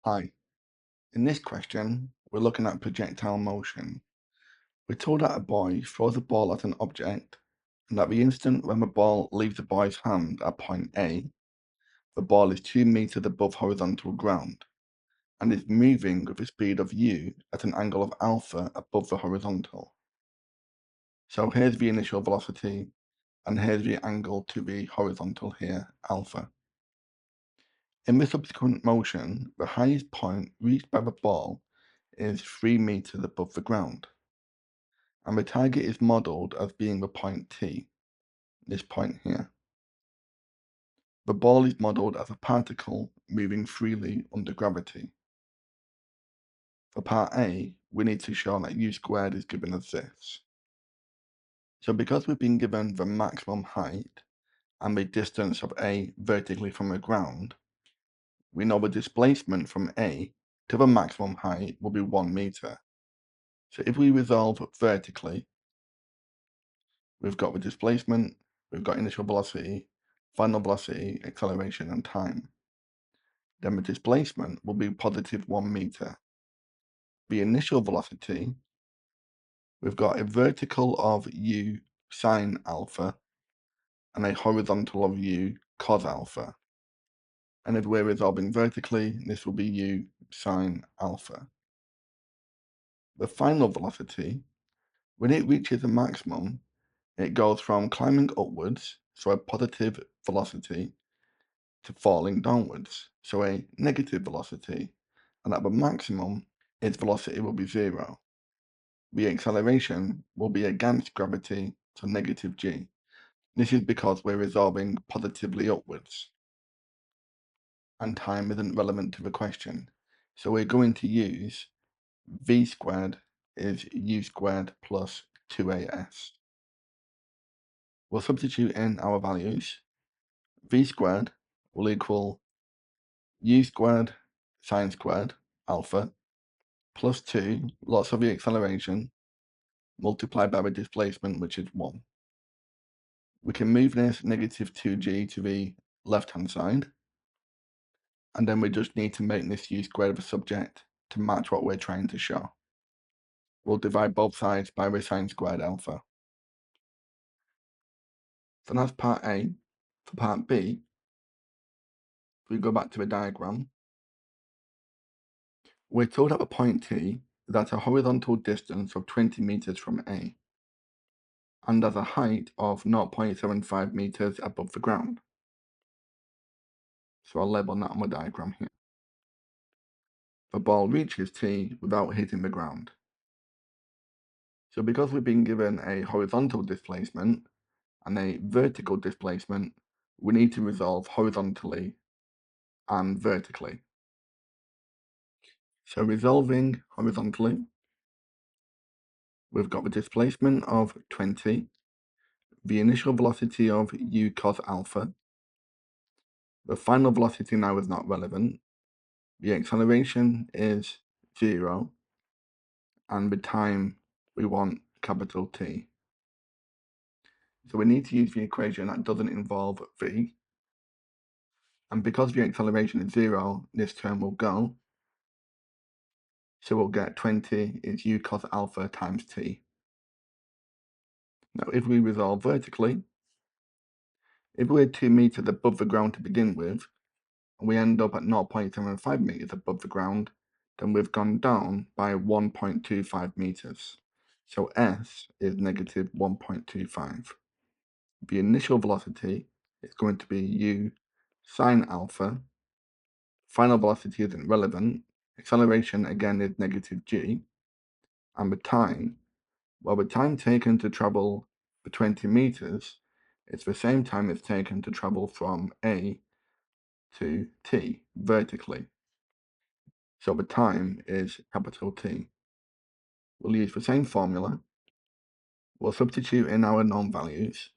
Hi, in this question, we're looking at projectile motion. We're told that a boy throws a ball at an object, and at the instant when the ball leaves the boy's hand at point A, the ball is 2 meters above horizontal ground, and is moving with a speed of u at an angle of alpha above the horizontal. So here's the initial velocity, and here's the angle to the horizontal here, alpha. In the subsequent motion, the highest point reached by the ball is 3 meters above the ground, and the target is modelled as being the point T, this point here. The ball is modelled as a particle moving freely under gravity. For part A, we need to show that u squared is given as this. So because we've been given the maximum height and the distance of A vertically from the ground, we know the displacement from A to the maximum height will be 1 meter. So if we resolve vertically, we've got the displacement, we've got initial velocity, final velocity, acceleration, and time. Then the displacement will be positive 1 meter. The initial velocity, we've got a vertical of u sine alpha and a horizontal of u cos alpha. And if we're resolving vertically, this will be u sine alpha. The final velocity, when it reaches a maximum, it goes from climbing upwards, so a positive velocity, to falling downwards, so a negative velocity, and at the maximum, its velocity will be 0. The acceleration will be against gravity, so negative g. This is because we're resolving positively upwards, and time isn't relevant to the question. So we're going to use v squared is u squared plus 2as. We'll substitute in our values. V squared will equal u squared sine squared alpha plus 2, lots of the acceleration, multiplied by the displacement, which is 1. We can move this negative 2g to the left-hand side, and then we just need to make this u squared of a subject to match what we're trying to show. We'll divide both sides by the sine squared alpha. So that's part A. For part B, if we go back to the diagram, we're told at the point T that a horizontal distance of 20 meters from A, and as a height of 0.75 meters above the ground. So I'll label that on the diagram here. The ball reaches T without hitting the ground. So because we've been given a horizontal displacement and a vertical displacement, we need to resolve horizontally and vertically. So resolving horizontally, we've got the displacement of 20, the initial velocity of u cos alpha. The final velocity now is not relevant. The acceleration is 0, and the time we want capital T. So we need to use the equation that doesn't involve v. And because the acceleration is 0, this term will go. So we'll get 20 is u cos alpha times t. Now if we resolve vertically, if we're 2 meters above the ground to begin with, and we end up at 0.75 meters above the ground, then we've gone down by 1.25 meters. So s is negative 1.25. The initial velocity is going to be u sine alpha. Final velocity isn't relevant. Acceleration again is negative g. And the time, well, the time taken to travel for 20 meters is the same time it's taken to travel from A to T vertically. So the time is capital T. We'll use the same formula. We'll substitute in our known values.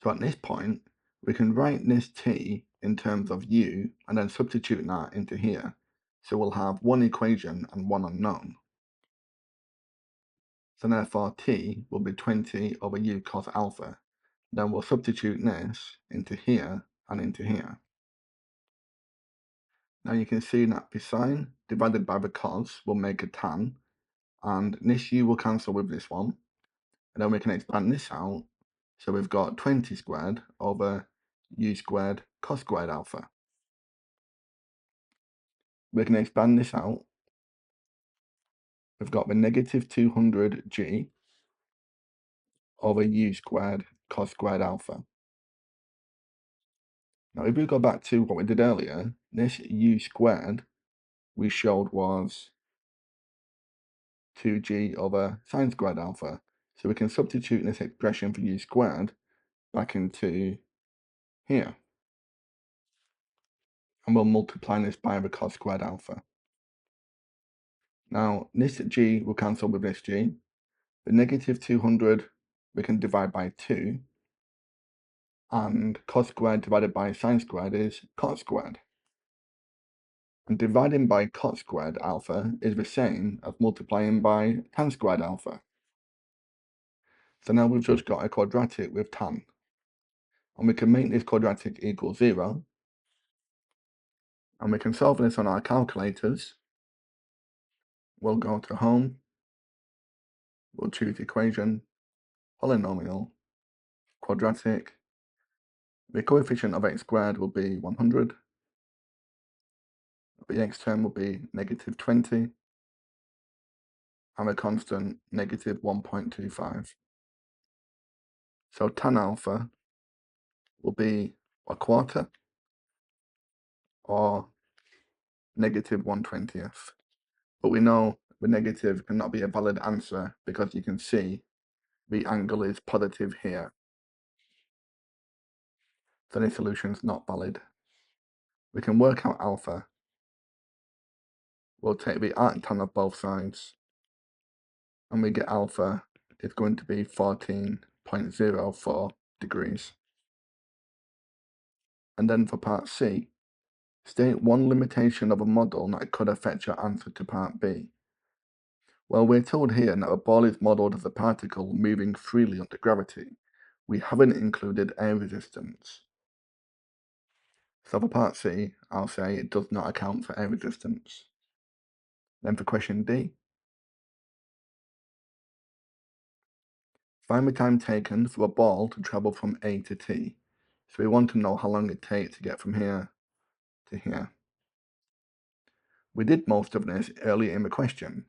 So at this point, we can write this T in terms of U and then substitute that into here. So we'll have one equation and one unknown. So therefore T will be 20 over U cos alpha. Then we'll substitute this into here and into here. Now you can see that the sine divided by the cos will make a tan, and this u will cancel with this one, and then we can expand this out, so we've got 20 squared over u squared cos squared alpha. We can expand this out, we've got the negative 200g over u squared cos squared alpha. Now if we go back to what we did earlier, this u squared we showed was 2g over sine squared alpha. So we can substitute this expression for u squared back into here. And we'll multiply this by the cos squared alpha. Now, this g will cancel with this g. The negative 200 we can divide by 2. And cos squared divided by sine squared is cot squared. And dividing by cot squared alpha is the same as multiplying by tan squared alpha. So now we've just got a quadratic with tan. And we can make this quadratic equal 0. And we can solve this on our calculators. We'll go to home. We'll choose equation, polynomial, quadratic. The coefficient of x squared will be 100. The x term will be negative 20. And the constant negative 1.25. So tan alpha will be a quarter or negative 1/20th. But we know the negative cannot be a valid answer because you can see the angle is positive here. So this solution is not valid. We can work out alpha. We'll take the arctan of both sides, and we get alpha is going to be 14.04 degrees. And then for part C, state one limitation of a model that could affect your answer to part B. Well, we're told here that a ball is modelled as a particle moving freely under gravity. We haven't included air resistance. So for part C, I'll say it does not account for air resistance. Then for question D, find the time taken for a ball to travel from A to T. So we want to know how long it takes to get from here to here. We did most of this earlier in the question.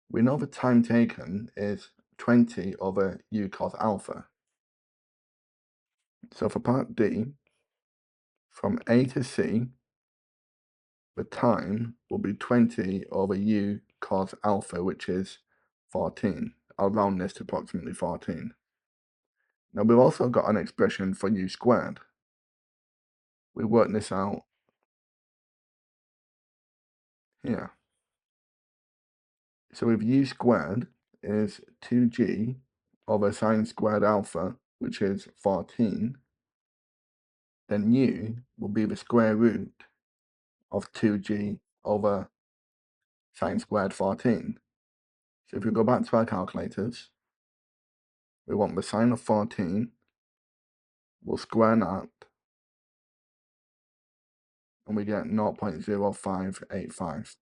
We know the time taken is 20 over u cos alpha. So for part D, from A to C, the time will be 20 over u cos alpha, which is 14. I'll round this to approximately 14. Now we've also got an expression for u squared. We work this out here. So if u squared is 2g over sine squared alpha, which is 14, then u will be the square root of 2g over sine squared 14. So if we go back to our calculators, we want the sine of 14, we'll square that, and we get 0.0585.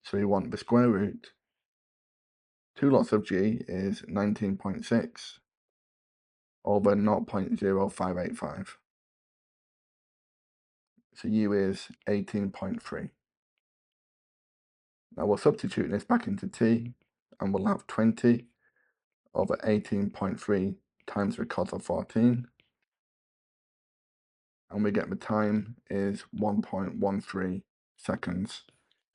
So we want the square root. 2 lots of g is 19.6 over 0.0585. So u is 18.3. Now we'll substitute this back into t, and we'll have 20 over 18.3 times the cos of 14. And we get the time is 1.13 seconds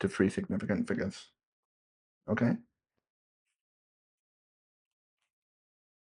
to 3 significant figures. Okay?